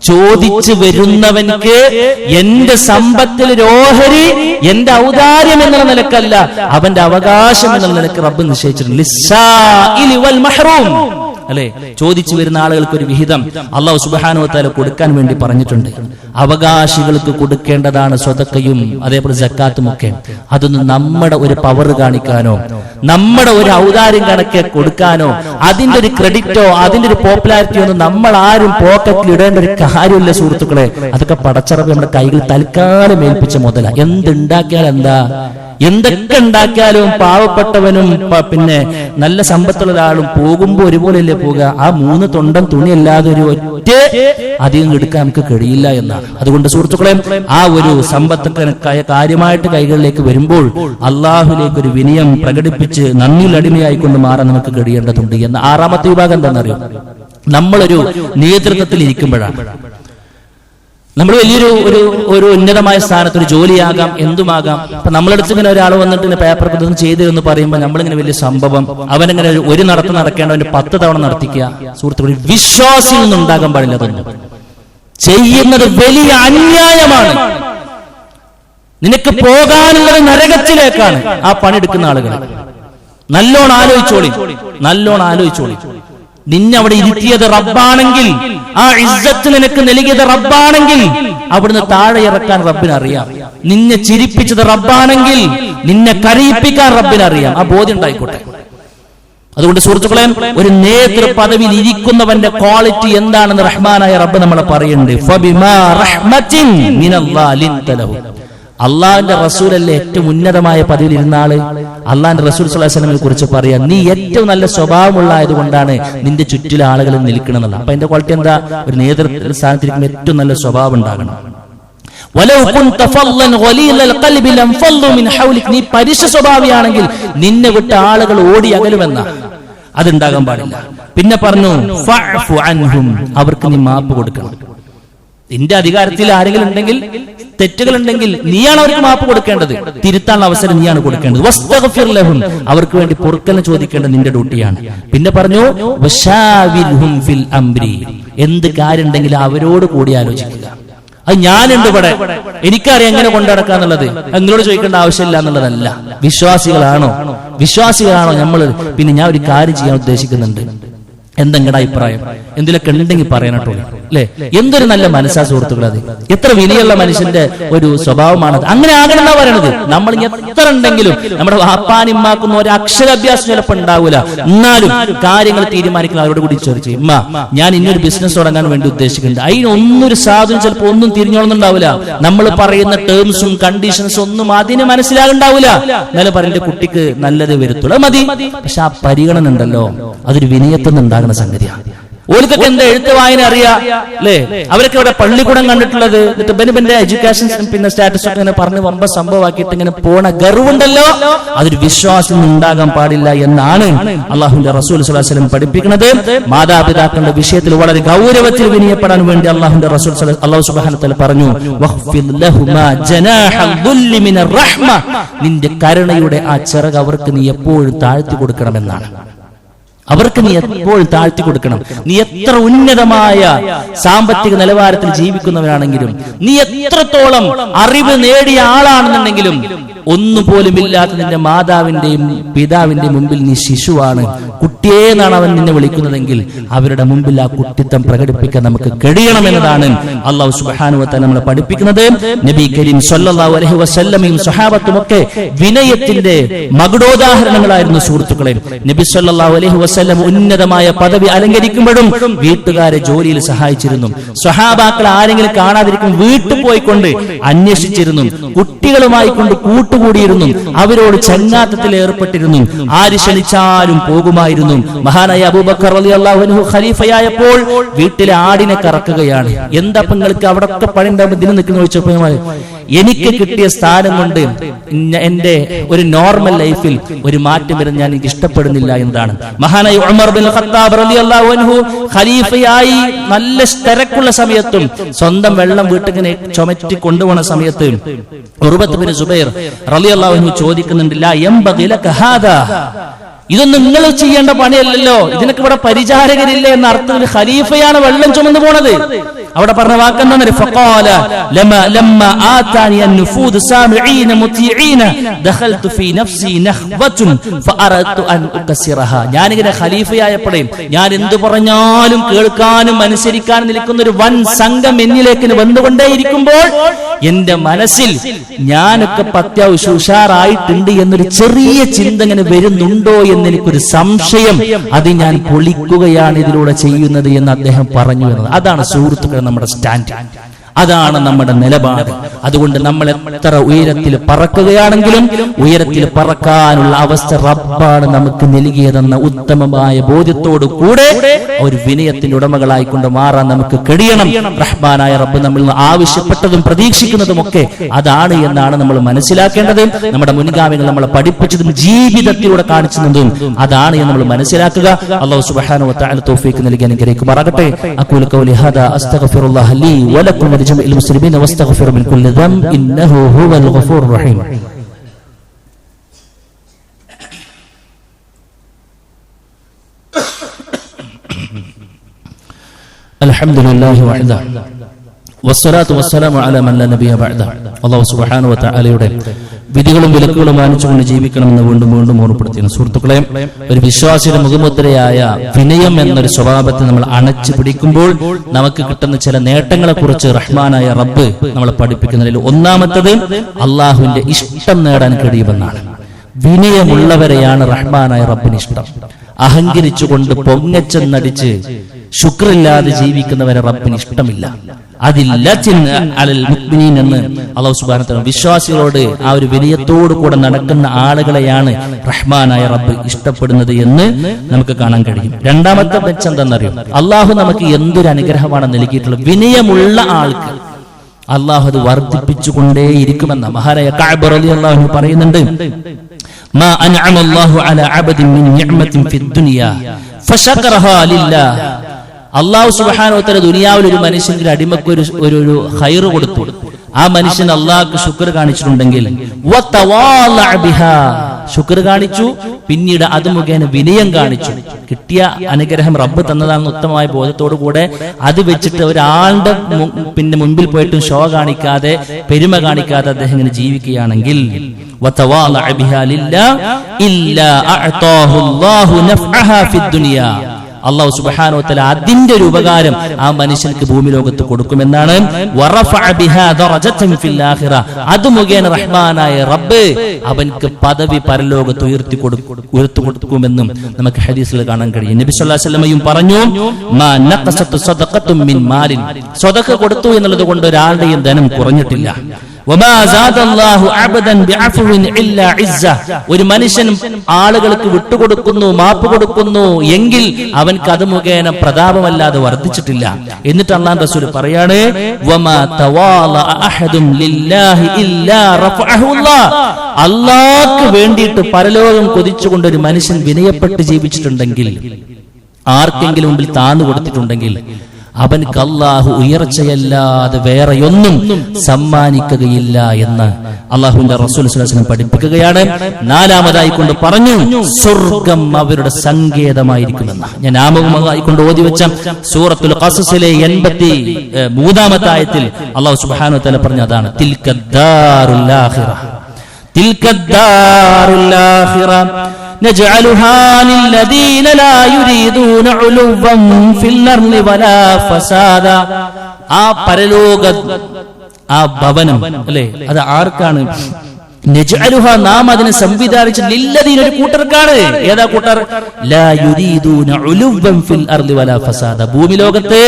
ചോദിച്ചു വരുന്നവൻക്ക് എന്റെ സമ്പത്തിൽ ഒരു ഓഹരി, എന്റെ ഔദാര്യം എന്നുള്ള നിലക്കല്ല, അവന്റെ അവകാശം എന്നുള്ള നിലക്ക് റബ്ബ് നിശ്ചയിച്ചിട്ടുണ്ട്. അല്ലെ, ചോദിച്ചു വരുന്ന ആളുകൾക്ക് ഒരു വിഹിതം അള്ളാഹു സുബ്ഹാനഹു വ തആല കൊടുക്കാൻ വേണ്ടി പറഞ്ഞിട്ടുണ്ട്. അവകാശികൾക്ക് കൊടുക്കേണ്ടതാണ് സ്വതക്കയും അതേപോലെ സക്കാത്തും ഒക്കെ. അതൊന്നും നമ്മുടെ ഒരു പവർ കാണിക്കാനോ നമ്മുടെ ഒരു ഔദാര്യം കണക്കെ കൊടുക്കാനോ അതിന്റെ ഒരു ക്രെഡിറ്റോ അതിന്റെ ഒരു പോപ്പുലാരിറ്റിയോ ഒന്നും നമ്മൾ ആരും പോക്കറ്റിൽ ഇടേണ്ട ഒരു കാര്യമില്ല സുഹൃത്തുക്കളെ. അതൊക്കെ പടച്ചറബ് നമ്മുടെ കൈകൾ തൽക്കാലം ഏൽപ്പിച്ച മുതല. എന്തുണ്ടാക്കിയാൽ എന്താ, എന്തൊക്കെ ഉണ്ടാക്കിയാലും പാവപ്പെട്ടവനും പിന്നെ നല്ല സമ്പത്തുള്ള ഒരാളും പോകുമ്പോ ഒരുപോലെയല്ലേ പോകുക. ആ 3 തൊണ്ടം തുണിയല്ലാതെ ഒരു ഒറ്റ അധികം എടുക്കാൻ നമുക്ക് കഴിയില്ല എന്നാണ്. അതുകൊണ്ട് സുഹൃത്തുക്കളെ, ആ ഒരു സമ്പത്തൊക്കെ കാര്യമായിട്ട് കൈകളിലേക്ക് വരുമ്പോൾ അള്ളാഹുലേക്ക് ഒരു വിനയം പ്രകടിപ്പിച്ച് നന്ദിയിൽ അടിമയായിക്കൊണ്ട് മാറാൻ നമുക്ക് കഴിയേണ്ടതുണ്ട് എന്ന. 6ാമത്തെ വിഭാഗം എന്താണെന്നറിയോ? നമ്മളൊരു നേതൃത്വത്തിൽ ഇരിക്കുമ്പോഴാണ്. നമ്മൾ വലിയൊരു ഒരു ഉന്നതമായ സ്ഥാനത്ത് ഒരു ജോലിയാകാം, എന്തുമാകാം. അപ്പൊ നമ്മളെടുത്ത് ഇങ്ങനെ ഒരാൾ വന്നിട്ട് പേപ്പർ ഇതൊന്നും ചെയ്തെന്ന് പറയുമ്പോൾ നമ്മളിങ്ങനെ വലിയ സംഭവം, അവനെങ്ങനെ ഒരു നടത്തം നടക്കേണ്ടവന്റെ 10 തവണ നടത്തിക്കുക. സുഹൃത്തുക്കളെ, വിശ്വാസിയിൽ നിന്നും ഉണ്ടാകാൻ പാടില്ല. അതൊന്നും ചെയ്യുന്നത് വലിയ അന്യായമാണ്. നിനക്ക് പോകാനുള്ളത് നരകത്തിലേക്കാണ് ആ പണിയെടുക്കുന്ന ആളുകൾ. നല്ലോണം ആലോചിച്ചോളി. നിന്നെ അവിടെ ഇരുത്തിയത് റബ്ബാണെങ്കിൽ, ആ ഇസ്സത്ത് നിനക്ക് നൽകിയത് റബ്ബാണെങ്കിൽ, അവിടുന്ന് താഴെ ഇറക്കാൻ റബ്ബിനറിയാം. നിന്നെ ചിരിപ്പിച്ചത് റബ്ബാണെങ്കിൽ നിന്നെ കരയിപ്പിക്കാൻ റബ്ബിനറിയാം. ആ ബോധ്യം ഉണ്ടായിക്കോട്ടെ. അതുകൊണ്ട് സുഹൃത്തുക്കളെ, ഒരു നേതൃ പദവിയിൽ ഇരിക്കുന്നവന്റെ ക്വാളിറ്റി എന്താണെന്ന് റഹ്മാനായ റബ്ബ് നമ്മളെ പറയുന്നുണ്ട്. ഫബിമാ റഹ്മത്തിൻ മിനല്ലാഹി ലിൻത ലഹു. അള്ളാഹിന്റെ റസൂലല്ലേ ഏറ്റവും ഉന്നതമായ പദവിയിൽ ഇരുന്ന ആള്. അള്ളാഹിന്റെ റസൂൽ സ്വല്ലല്ലാഹു അലൈഹി വസല്ലമയെ കുറിച്ച് പറയാം, നീ ഏറ്റവും നല്ല സ്വഭാവമുള്ളതായത് കൊണ്ടാണ് നിന്റെ ചുറ്റിലെ ആളുകൾ നിൽക്കണമെന്നുള്ള. അപ്പൊ അതിന്റെ ക്വാളിറ്റി എന്താ? ഒരു നേതൃത്വ സ്ഥാനത്തിരിക്കുമ്പോൾ ഏറ്റവും നല്ല സ്വഭാവം ഉണ്ടാകണം. നീ പരുഷ സ്വഭാവിയാണെങ്കിൽ നിന്നെ വിട്ട ആളുകൾ ഓടി അകലുമെന്ന. അതുണ്ടാകാൻ പാടില്ല. പിന്നെ പറഞ്ഞു ഫഅഫു അൻഹും, അവർക്ക് നീ മാപ്പ് കൊടുക്കണം. നിന്റെ അധികാരത്തിൽ ആരെങ്കിലും ഉണ്ടെങ്കിൽ, തെറ്റുകളുണ്ടെങ്കിൽ നീയാണ് അവർക്ക് മാപ്പ് കൊടുക്കേണ്ടത്. തിരുത്താനുള്ള അവസരം നീയാണ് കൊടുക്കേണ്ടത്. വസ്തഗ്ഫിർ ലഹും, അവർക്ക് വേണ്ടി പൊറുക്കലിനെ ചോദിക്കേണ്ടത് നിന്റെ ഡ്യൂട്ടിയാണ്. പിന്നെ പറഞ്ഞു വശാവിർഹും ഫിൽ അംരി, എന്ത് കാര്യം ഉണ്ടെങ്കിലും അവരോട് കൂടി ആലോചിക്കുക. അത് ഞാനുണ്ട് ഇവിടെ, എനിക്കറിയാം എങ്ങനെ കൊണ്ടുനടക്കാന്നുള്ളത്. നിങ്ങളോട് ചോദിക്കേണ്ട ആവശ്യമില്ല എന്നുള്ളതല്ല. വിശ്വാസികളാണോ നമ്മൾ? പിന്നെ ഞാൻ ഒരു കാര്യം ചെയ്യാൻ ഉദ്ദേശിക്കുന്നുണ്ട്, എന്തെങ്കിലും അഭിപ്രായം എന്തിലൊക്കെ ഉണ്ടെങ്കിൽ പറയാനട്ടുള്ളൂ അല്ലെ? എന്തൊരു നല്ല മനസ്സാ സുഹൃത്തുക്കൾ. അത് എത്ര വിലയുള്ള മനുഷ്യന്റെ ഒരു സ്വഭാവമാണത്. അങ്ങനെ ആകണം എന്നാ പറയണത്. നമ്മൾ എത്ര ഉണ്ടെങ്കിലും നമ്മുടെ വാപ്പാനിമ്മാക്കുന്ന ഒരു അക്ഷരാഭ്യാസം ചിലപ്പോൾ ഉണ്ടാവൂല. എന്നാലും കാര്യങ്ങൾ തീരുമാനിക്കുന്ന അവരോട് കൂടി ചോദിച്ചു, ഉമ്മ ഞാൻ ഇന്നൊരു ബിസിനസ് തുടങ്ങാൻ വേണ്ടി ഉദ്ദേശിക്കുന്നുണ്ട്, അതിനൊന്നൊരു സാധനം ചിലപ്പോൾ ഒന്നും തിരിഞ്ഞോളന്നുണ്ടാവില്ല. നമ്മൾ പറയുന്ന ടേംസും കണ്ടീഷൻസും ഒന്നും അതിന് മനസ്സിലാകുണ്ടാവില്ല. എന്നാലും പറയുന്ന കുട്ടിക്ക് നല്ലത് വരുത്തുള്ളൂ മതി. പക്ഷെ ആ പരിഗണന ഉണ്ടല്ലോ, അതൊരു വിനയത്തിൽ ഉണ്ടാകുന്ന സംഗതിയാണ്. ഓർക്കൊക്കെ എന്താ എഴുത്ത് വായന അറിയാം അല്ലേ? അവരൊക്കെ ഇവിടെ പള്ളിക്കൂടം കണ്ടിട്ടുള്ളത്. എന്നിട്ട് ബെനിബന്റെ എഡ്യൂക്കേഷൻ പിന്നെ സ്റ്റാറ്റസ് ഒക്കെ ഇങ്ങനെ പറഞ്ഞ് വമ്പ സംഭവമാക്കിയിട്ട് ഇങ്ങനെ പോണ ഗർവുണ്ടല്ലോ, അതൊരു വിശ്വാസം ഉണ്ടാകാൻ പാടില്ല എന്നാണ് അള്ളാഹുവിന്റെ റസൂൽ സ്വല്ലല്ലാഹു അലൈഹി വസല്ലം പഠിപ്പിക്കുന്നത്. മാതാപിതാക്കളുടെ വിഷയത്തിൽ വളരെ ഗൗരവത്തിൽ വിനയപ്പെടാൻ വേണ്ടി അള്ളാഹുവിന്റെ റസൂൽ അല്ലാഹു സുബ്ഹാനഹു വ തആല പറഞ്ഞു, വഖ്ഫിദ് ലഹുമാ ജനാഹൽ ദുല്ലി മിനർ റഹ്മ, നിന്റെ കരുണയുടെ ആ ചിറക് അവർക്ക് നീ എപ്പോഴും താഴ്ത്തി കൊടുക്കണമെന്നാണ്. അവർക്ക് നീ എപ്പോഴും താഴ്ത്തി കൊടുക്കണം. നീ എത്ര ഉന്നതമായ സാമ്പത്തിക നിലവാരത്തിൽ ജീവിക്കുന്നവരാണെങ്കിലും, നീ എത്രത്തോളം അറിവ് നേടിയ ആളാണെന്നുണ്ടെങ്കിലും, ഒന്നുപോലും ഇല്ലാത്ത നിന്റെ മാതാവിന്റെയും പിതാവിന്റെയും മുമ്പിൽ നീ ശിശുവാണ്, കുട്ടിയെ എന്നാണ് അവൻ നിന്നെ വിളിക്കുന്നതെങ്കിൽ അവരുടെ മുമ്പിൽ ആ കുട്ടിത്തം പ്രകടിപ്പിക്കാൻ നമുക്ക് കഴിയണമെന്നതാണ് അല്ലാഹു സുബ്ഹാനഹു വ തആല നമ്മളെ പഠിപ്പിക്കുന്നത്. നബി കരീം സ്വല്ലല്ലാഹു അലൈഹി വസല്ലമയും സ്വഹാബത്തും ഒക്കെ വിനയത്തിന്റെ മകുടോദാഹരണങ്ങളായിരുന്നു സുഹൃത്തുക്കളെ. നബി സ്വല്ലല്ലാഹു അലൈഹി വസല്ലം ഉന്നതമായ പദവി അലങ്കരിക്കുമ്പോഴും വീട്ടുകാരെ ജോലിയിൽ സഹായിച്ചിരുന്നു. സ്വഹാബാക്കൾ ആരെങ്കിലും കാണാതിരിക്കും വീട്ടിൽ പോയിക്കൊണ്ട് അന്വേഷിച്ചിരുന്നു. കുട്ടികളുമായി കൊണ്ട് കൂട്ടുകൂടിയിരുന്നു. അവരോട് ചങ്ങാത്തത്തിൽ ഏർപ്പെട്ടിരുന്നു. ആര് ക്ഷണിച്ചാലും പോകുമായിരുന്നു. മഹാനായ അബൂബക്കർ റളിയല്ലാഹു അൻഹു ഖലീഫയായപ്പോൾ വീട്ടിലെ ആടിനെ കറക്കുകയാണ്. എന്താ നിങ്ങൾക്ക് അവിടെ ഒക്കെ പണിണ്ടാകുമ്പോൾ ഇതിന് നിൽക്കുന്ന ചോദിച്ചപ്പോൾ, എനിക്ക് കിട്ടിയ സ്ഥാനം കൊണ്ട് എന്റെ ഒരു നോർമൽ ലൈഫിൽ ഒരു മാറ്റം വരുന്ന ഞാൻ എനിക്ക് ഇഷ്ടപ്പെടുന്നില്ല എന്നതാണ്. മഹാനായ ഉമർ ബിൻ ഖത്താബ് റളിയല്ലാഹു അൻഹു ഖലീഫയായി നല്ല തിരക്കുള്ള സമയത്തും സ്വന്തം വെള്ളം വീട്ടിങ്ങനെ ചുമറ്റി കൊണ്ടുപോകുന്ന സമയത്ത് ഉർവത്ത് ബിൻ സുബൈർ റളിയല്ലാഹു അൻഹു ചോദിക്കുന്നുണ്ട്, ലാ യംബഗി ലക ഹാദാ, ഇതൊന്നും നിങ്ങൾ ചെയ്യേണ്ട പണിയല്ലല്ലോ, ഇതിനൊക്കെ ഇവിടെ പരിചാരകരില്ല എന്ന അർത്ഥത്തിൽ ഖലീഫയാണ് വെള്ളം ചുമന്നു പോണത്. അവിടെ പറഞ്ഞ വാക്കെന്താണ്? ഫഖാല ലമ്മ ആതാനി അൻഫൂദ് സാമിഈന മുതീഈന ദഖൽതു ഫീ നഫ്സി നഖ്വതുൻ ഫഅറദതു അൻ ഉകസിറഹാ. ഞാനിങ്ങനെ ഖലീഫയായപ്പോഴേ ഞാൻ എന്തു പറഞ്ഞാലും കേൾക്കാനും അനുസരിക്കാനും നിൽക്കുന്ന ഒരു വൻ സംഘം എന്നിലേക്ക് വന്നുകൊണ്ടേയിരിക്കുമ്പോൾ എന്റെ മനസ്സിൽ ഞാനൊക്കെ അത്യാവശ്യം ഉഷാറായിട്ടുണ്ട് എന്നൊരു ചെറിയ ചിന്ത ഇങ്ങനെ വരുന്നുണ്ടോ എന്നെനിക്കൊരു സംശയം. അത് ഞാൻ പൊളിക്കുകയാണ് ഇതിലൂടെ ചെയ്യുന്നത് എന്ന് അദ്ദേഹം പറഞ്ഞു എന്നത്. അതാണ് സുഹൃത്തുക്കൾ നമ്മുടെ സ്റ്റാൻഡ്, അതാണ് നമ്മുടെ നിലപാട്. അതുകൊണ്ട് നമ്മൾ എത്ര ഉയരത്തിൽ പറക്കുകയാണെങ്കിലും ഉയരത്തിൽ പറക്കാനുള്ള അവസ്ഥ റബ്ബാണ് നമുക്ക് നൽകിയതെന്ന ഉത്തമമായ ബോധ്യത്തോടു കൂടെ ഒരു വിനയത്തിന്റെ ഉടമകളായിക്കൊണ്ട് മാറാൻ നമുക്ക് കഴിയണം. റഹ്മാനായ റബ്ബ് നമ്മൾ ആവശ്യപ്പെട്ടതും പ്രതീക്ഷിക്കുന്നതും ഒക്കെ അതാണ് എന്നാണ് നമ്മൾ മനസ്സിലാക്കേണ്ടത്. നമ്മുടെ മുൻഗാമികൾ നമ്മളെ പഠിപ്പിച്ചതും ജീവിതത്തിലൂടെ കാണിച്ചതും അതാണ് എന്ന് നമ്മൾ മനസ്സിലാക്കുക. അല്ലാഹു സുബ്ഹാനഹു വ തആല തൗഫീഖ് നൽകി അനുഗ്രഹിക്കുമാറാകട്ടെ. അഖൂലു ഖൗലി ഹാദാ അസ്തഗ്ഫിറുല്ലാഹ ലീ വലക്കും ولجميع المسلمين واستغفروا من كل ذنب إنه هو الغفور الرحيم. الحمد لله وحده വസ്സലാത്തു വസ്സലാമു അലാ മൻ ലാ നബിയ ബഅദ. അല്ലാഹു സുബ്ഹാനഹു വ തആലയുടെ വിധികളും വിലക്കുകളും മാനിച്ചുകൊണ്ട് ജീവിക്കണമെന്ന് വീണ്ടും വീണ്ടും ഓർമ്മപ്പെടുത്തുന്നു. സുഹൃത്തുക്കളെ, ഒരു വിശ്വാസിയുടെ മുഖമുദ്രയായ വിനയം എന്നൊരു സ്വഭാവത്തെ നമ്മൾ അണച്ചു പിടിക്കുമ്പോൾ നമുക്ക് കിട്ടുന്ന ചില നേട്ടങ്ങളെ കുറിച്ച് റഹ്മാനായ റബ്ബ് നമ്മളെ പഠിപ്പിക്കുന്നതിൽ ഒന്നാമത്തത് അള്ളാഹുവിന്റെ ഇഷ്ടം നേടാൻ കഴിയുമെന്നാണ്. വിനയമുള്ളവരെയാണ് റഹ്മാനായ റബ്ബിന് ഇഷ്ടം. അഹങ്കരിച്ചുകൊണ്ട് പൊങ്ങച്ചെന്നടിച്ച് ശുക്രില്ലാതെ ജീവിക്കുന്നവരെ റബ്ബിന് ഇഷ്ടമില്ല. എന്ന് അല്ലാഹു സുബ്ഹാനഹു വ തആല വിശ്വാസികളോട് ആ ഒരു വിനയത്തോടു കൂടെ നടക്കുന്ന ആളുകളെയാണ് റഹ്മാനായ റബ്ബ് ഇഷ്ടപ്പെടുന്നത് എന്ന് നമുക്ക് കാണാൻ കഴിയും. രണ്ടാമത്തെ മെച്ചം എന്താണെന്നറിയോ? അള്ളാഹു നമുക്ക് എന്തൊരു അനുഗ്രഹമാണ് നൽകിയിട്ടുള്ളത്. വിനയമുള്ള ആൾക്ക് അള്ളാഹു അത് വർദ്ധിപ്പിച്ചുകൊണ്ടേയിരിക്കുമെന്ന മഹാനായ കഅബ് റളിയല്ലാഹു അൻഹു പറയുന്നുണ്ട്, മാ അൻഅമ അല്ലാഹു അലാ അബ്ദിൻ മിൻ നിഅമത്തിൻ ഫിദ് ദുനിയാ ഫശകറഹാ ലില്ലാഹ്. അല്ലാഹു സുബ്ഹാനഹു വ തആല ദുനിയാവിൽ ഒരു മനുഷ്യന്റെ അടിമക്ക് ഒരു ഖൈർ കൊടുത്തു. ആ മനുഷ്യൻ അള്ളാഹ്ക്ക് ശുക്ർ കാണിച്ചിട്ടുണ്ടെങ്കിൽ ശുക്ർ കാണിച്ചു, പിന്നീട് അത് മുഖേന വിനയം കാണിച്ചു, കിട്ടിയ അനുഗ്രഹം റബ്ബ് തന്നതാണെന്ന് ഉത്തമമായ ബോധത്തോടു കൂടെ അത് വെച്ചിട്ട് ഒരാളുടെ മുൻപിൽ പോയിട്ടും ഷോ കാണിക്കാതെ പെരുമ കാണിക്കാതെ അദ്ദേഹം ഇങ്ങനെ ജീവിക്കുകയാണെങ്കിൽ അല്ലാഹു സുബ്ഹാനഹു വ തആല അതിന്റെ ഒരു ഉപകാരം ആ മനുഷ്യർക്ക് ഭൂമി ലോകത്ത് കൊടുക്കുമെന്നാണ്. അത് മുഖേന റഹ്മാനായ റബ്ബ് അവൻക്ക് പദവി പരലോകത്ത് ഉയർത്തി കൊടുക്കുമെന്നും നമുക്ക് ഹദീസിൽ കാണാൻ കഴിയും. നബി സല്ലല്ലാഹു അലൈഹി വസല്ലമയും പറഞ്ഞു, മാ നഖസത സദഖത്തുൻ മിൻ മാലിൻ. സദഖ കൊടുത്തു എന്നുള്ളത് കൊണ്ട് ഒരാളുടെയും ധനം കുറഞ്ഞിട്ടില്ല. ഒരു മനുഷ്യൻ ആളുകൾക്ക് വിട്ടുകൊടുക്കുന്നു, മാപ്പ് കൊടുക്കുന്നു എങ്കിൽ അവൻക്ക് അത് മുഖേന പ്രതാപമല്ലാതെ വർദ്ധിച്ചിട്ടില്ല. എന്നിട്ട് അല്ലാഹു റസൂൽ പറയാണ്, അല്ലാഹുക്ക് വേണ്ടിയിട്ട് പരലോകം കൊതിച്ചുകൊണ്ട് ഒരു മനുഷ്യൻ വിനയപ്പെട്ട് ജീവിച്ചിട്ടുണ്ടെങ്കിൽ, ആർക്കെങ്കിലും മുമ്പിൽ താന്നു കൊടുത്തിട്ടുണ്ടെങ്കിൽ അവൻക്ക് അല്ലാഹു ഉയർച്ചയല്ലാതെ വേറെയൊന്നും സമ്മാനിക്കുകയില്ല എന്ന് അല്ലാഹുവിന്റെ റസൂൽ സ്വല്ലല്ലാഹു അലൈഹി വസല്ലം പഠിപ്പിക്കുകയാണ്. നാലാമതായി കൊണ്ട് പറഞ്ഞു, സ്വർഗ്ഗം അവരുടെ സങ്കേതമായിരിക്കുമെന്ന്. ഞാൻ ആമുഖമായി കൊണ്ട് ഓതി വെച്ച സൂറത്തുൽ ഖസസിലെ 83-ാമത്തെ ആയത്തിൽ അല്ലാഹു സുബ്ഹാനഹു വ തആല പറഞ്ഞ അതാണ്, തിൽക്കദ്ദാറുൽ ആഖിറ തിൽക്കദ്ദാറുൽ ആഖിറ نجعلها للذين لا يريدون علوا في الأرض ولا فسادا. ആ പരലോക ആ ഭവനം അല്ലേ, അത് ആർക്കാണ്? നജ്അലുഹ, നാം അതിനെ സംവിധാനിച്ച ലില്ലദീന, ഒരു കൂട്ടർക്കാണ്. ഏതാ കൂട്ടർ? ലാ യുരീദൂന ഉലുവൻ ഫിൽ അർളി വലാ ഫസാദ. ഭൂമി ലോകത്ത്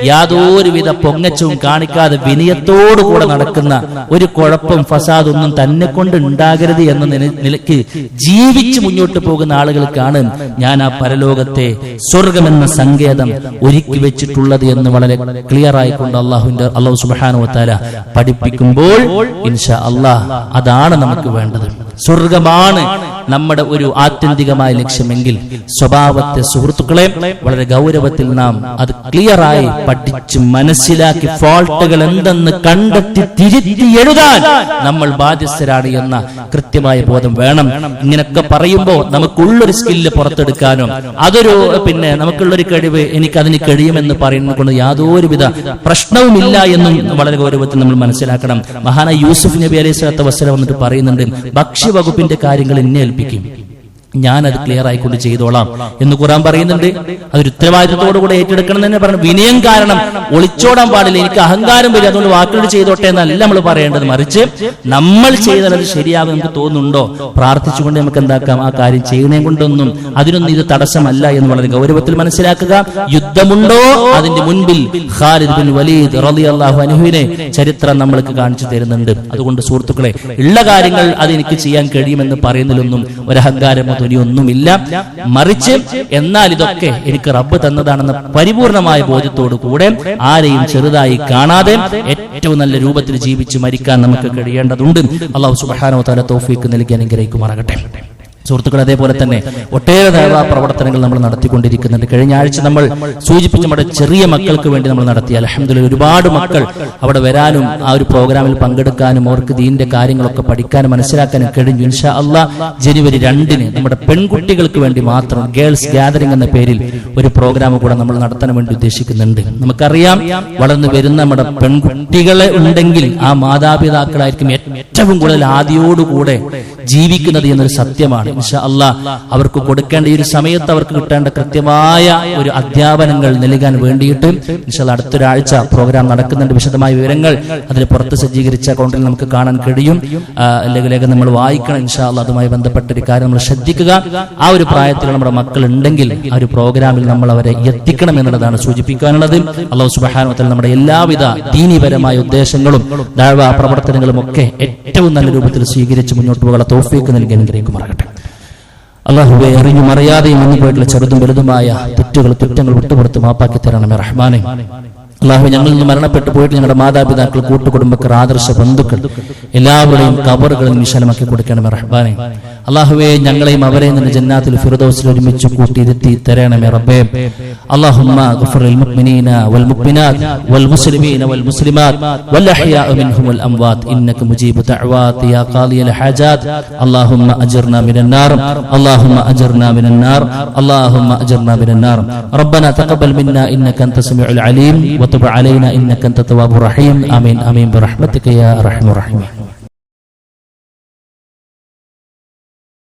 യാതൊരുവിധ പൊങ്ങച്ചവും കാണിക്കാതെ വിനയത്തോടു കൂടെ നടക്കുന്ന, ഒരു കുഴപ്പം ഫസാദൊന്നും തന്നെ കൊണ്ട് ഉണ്ടാകരുത് എന്ന നിലയ്ക്ക് ജീവിച്ച് മുന്നോട്ട് പോകുന്ന ആളുകൾക്കാണ് ഞാൻ ആ പരലോകത്തെ സ്വർഗമെന്ന സങ്കേതം ഒരുക്കി വെച്ചിട്ടുള്ളത് എന്ന് വളരെ ക്ലിയർ ആയിക്കൊണ്ട് അല്ലാഹു സുബ്ഹാനഹു വ തആല പഠിപ്പിക്കുമ്പോൾ ഇൻഷാ അല്ലാഹ് അതാണ് നമുക്ക് വേണ്ടത്. സ്വർഗമാണ് നമ്മുടെ ഒരു ആത്യന്തികമായ ലക്ഷ്യമെങ്കിൽ സ്വഭാവത്തെ, സുഹൃത്തുക്കളെ, വളരെ ഗൗരവത്തിൽ നാം അത് ക്ലിയറായി പഠിച്ച് മനസ്സിലാക്കി ഫോൾട്ടുകൾ എന്തെന്ന് കണ്ടെത്തി തിരുത്തി എഴുതാൻ നമ്മൾ ബാധ്യസ്ഥരാണ് എന്ന കൃത്യമായ ബോധം വേണം. ഇങ്ങനെയൊക്കെ പറയുമ്പോൾ നമുക്കുള്ളൊരു സ്കില്ല് പുറത്തെടുക്കാനോ അതൊരു നമുക്കുള്ളൊരു കഴിവ് എനിക്കതിന് കഴിയുമെന്ന് പറയുന്നത് കൊണ്ട് യാതൊരുവിധ പ്രശ്നവുമില്ല എന്നും വളരെ ഗൗരവത്തിൽ നമ്മൾ മനസ്സിലാക്കണം. മഹാനായ യൂസുഫ് നബി അലൈഹി സ്വലാത്തു വസ്സലാം വന്നിട്ട് പറയുന്നുണ്ട്, ഭക്ഷ്യവകുപ്പിന്റെ കാര്യങ്ങൾ എന്നെ ഏൽപ്പിക്കും, ഞാനത് ക്ലിയർ ആയിക്കൊണ്ട് ചെയ്തോളാം എന്ന് ഖുർആൻ പറയുന്നുണ്ട്. അതൊരു ഉത്തരവാദിത്തത്തോടുകൂടെ ഏറ്റെടുക്കണം തന്നെ പറഞ്ഞു. വിനയം കാരണം ഒളിച്ചോടാൻ പാടില്ല. എനിക്ക് അഹങ്കാരം വരും, അതുകൊണ്ട് വാക്കുകൾ ചെയ്തോട്ടെ എന്നല്ല നമ്മൾ പറയേണ്ടത്. മറിച്ച് നമ്മൾ ചെയ്താൽ അത് ശരിയാകും നമുക്ക് തോന്നുന്നുണ്ടോ, പ്രാർത്ഥിച്ചുകൊണ്ട് നമുക്ക് എന്താക്കാം, ആ കാര്യം ചെയ്യുന്നതിനെ കൊണ്ടൊന്നും അതിനൊന്നും ഇത് തടസ്സമല്ല എന്ന് വളരെ ഗൗരവത്തിൽ മനസ്സിലാക്കുക. യുദ്ധമുണ്ടോ, അതിന്റെ മുൻപിൽ ഖാലിദ് ബിൻ വലീദ് റളിയല്ലാഹു അൻഹുവിനെ ചരിത്രം നമ്മൾക്ക് കാണിച്ചു തരുന്നുണ്ട്. അതുകൊണ്ട് സുഹൃത്തുക്കളെ, ഉള്ള കാര്യങ്ങൾ അത് എനിക്ക് ചെയ്യാൻ കഴിയുമെന്ന് പറയുന്നതിലൊന്നും ഒരഹങ്കാരമോ ഒന്നുമില്ല. മറിച്ച് എന്നാൽ ഇതൊക്കെ എനിക്ക് റബ്ബ് തന്നതാണെന്ന പരിപൂർണമായ ബോധ്യത്തോടു കൂടെ ആരെയും ചെറുതായി കാണാതെ ഏറ്റവും നല്ല രൂപത്തിൽ ജീവിച്ച് മരിക്കാൻ നമുക്ക് കഴിയേണ്ടതുണ്ട്. അല്ലാഹു സുബ്ഹാനഹു വ തആല തൗഫീഖ് നൽകി അനുഗ്രഹിക്കുമാറാകട്ടെ. സുഹൃത്തുക്കൾ, അതേപോലെ തന്നെ ഒട്ടേറെ ദഅവാ പ്രവർത്തനങ്ങൾ നമ്മൾ നടത്തിക്കൊണ്ടിരിക്കുന്നുണ്ട്. കഴിഞ്ഞ ആഴ്ച നമ്മൾ സൂചിപ്പിച്ച നമ്മുടെ ചെറിയ മക്കൾക്ക് വേണ്ടി നമ്മൾ നടത്തി. അൽഹംദുലില്ലാഹ് ഒരുപാട് മക്കൾ അവിടെ വരാനും ആ ഒരു പ്രോഗ്രാമിൽ പങ്കെടുക്കാനും അവർക്ക് ദീനിന്റെ കാര്യങ്ങളൊക്കെ പഠിക്കാനും മനസ്സിലാക്കാനും കഴിഞ്ഞു. ഇൻഷാ അല്ലാഹ് ജനുവരി 2 നമ്മുടെ പെൺകുട്ടികൾക്ക് വേണ്ടി മാത്രം ഗേൾസ് ഗ്യാതറിംഗ് എന്ന പേരിൽ ഒരു പ്രോഗ്രാം കൂടെ നമ്മൾ നടത്താൻ വേണ്ടി ഉദ്ദേശിക്കുന്നുണ്ട്. നമുക്കറിയാം, വളർന്നു വരുന്ന നമ്മുടെ പെൺകുട്ടികളെ ഉണ്ടെങ്കിൽ ആ മാതാപിതാക്കളായിരിക്കും ഏറ്റവും കൂടുതൽ ആദിയോടുകൂടെ ജീവിക്കുന്നത് എന്നൊരു സത്യമാണ്. ഇൻഷാ അല്ലാഹ് അവർക്ക് കൊടുക്കേണ്ട ഈ ഒരു സമയത്ത് അവർക്ക് കിട്ടേണ്ട കൃത്യമായ ഒരു അധ്യാപനങ്ങൾ നൽകാൻ വേണ്ടിയിട്ട് ഇൻഷാ അല്ലാഹ് അടുത്തൊരാഴ്ച പ്രോഗ്രാം നടക്കുന്നുണ്ട്. വിശദമായ വിവരങ്ങൾ അതിന് പുറത്ത് സജ്ജീകരിച്ച അക്കൗണ്ടിൽ നമുക്ക് കാണാൻ കഴിയും. ലേഖ നമ്മൾ വായിക്കണം. ഇൻഷാ അല്ലാഹ് അതുമായി ബന്ധപ്പെട്ട ഒരു കാര്യം നമ്മൾ ശ്രദ്ധിക്കുക. ആ ഒരു പ്രായത്തിൽ നമ്മുടെ മക്കൾ ഉണ്ടെങ്കിൽ ആ ഒരു പ്രോഗ്രാമിൽ നമ്മൾ അവരെ എത്തിക്കണം എന്നുള്ളതാണ് സൂചിപ്പിക്കാനുള്ളത്. അല്ലാഹു സുബ്ഹാനഹു വ തആല നമ്മുടെ എല്ലാവിധ ദീനീപരമായ ഉദ്ദേശങ്ങളും ദഅവാ പ്രവർത്തനങ്ങളും ഒക്കെ ഏറ്റവും നല്ല രൂപത്തിൽ സ്വീകരിച്ച് മുന്നോട്ട് പോകാൻ തൗഫീഖ് നൽകി അനുഗ്രഹിക്കുമാറാകട്ടെ. അല്ലാഹുവേ, അറിഞ്ഞും അറിയാതെയും വന്നു പോയിട്ടുള്ള ചെറുതും വലുതുമായ കുറ്റങ്ങൾ വിട്ടുപുറത്ത് മാപ്പാക്കി തരണമേ റഹ്മാനെ. അല്ലാഹു, ഞങ്ങളിൽ നിന്ന് മരണപ്പെട്ടു പോയിട്ട് ഞങ്ങളുടെ മാതാപിതാക്കൾ, കൂട്ടുകുടുംബക്കാർ, ആദർശ ബന്ധുക്കൾ എല്ലാവരുടെയും ഖബറുകളിൽ വിശാലമാക്കി കൊടുക്കണമേ റഹ്മാനെ. അല്ലാഹുവേ, ഞങ്ങളെയും അവരെയും നിന്റെ ജന്നാത്തുൽ ഫിർദൗസിൽ ഒരുമിച്ച് കൂട്ടിയിരുത്തി തരണമേ റബ്ബേ. اللهم اغفر للمؤمنين والمؤمنات والمسلمين والمسلمات والأحياء منهم والأموات إنك مجيب دعوات يا قاضي الحاجات. اللهم أجرنا من النار، اللهم أجرنا من النار، اللهم أجرنا من النار. ربنا تقبل منا إنك أنت السميع العليم وتب علينا إنك أنت التواب الرحيم. آمين آمين برحمتك يا أرحم الراحمين.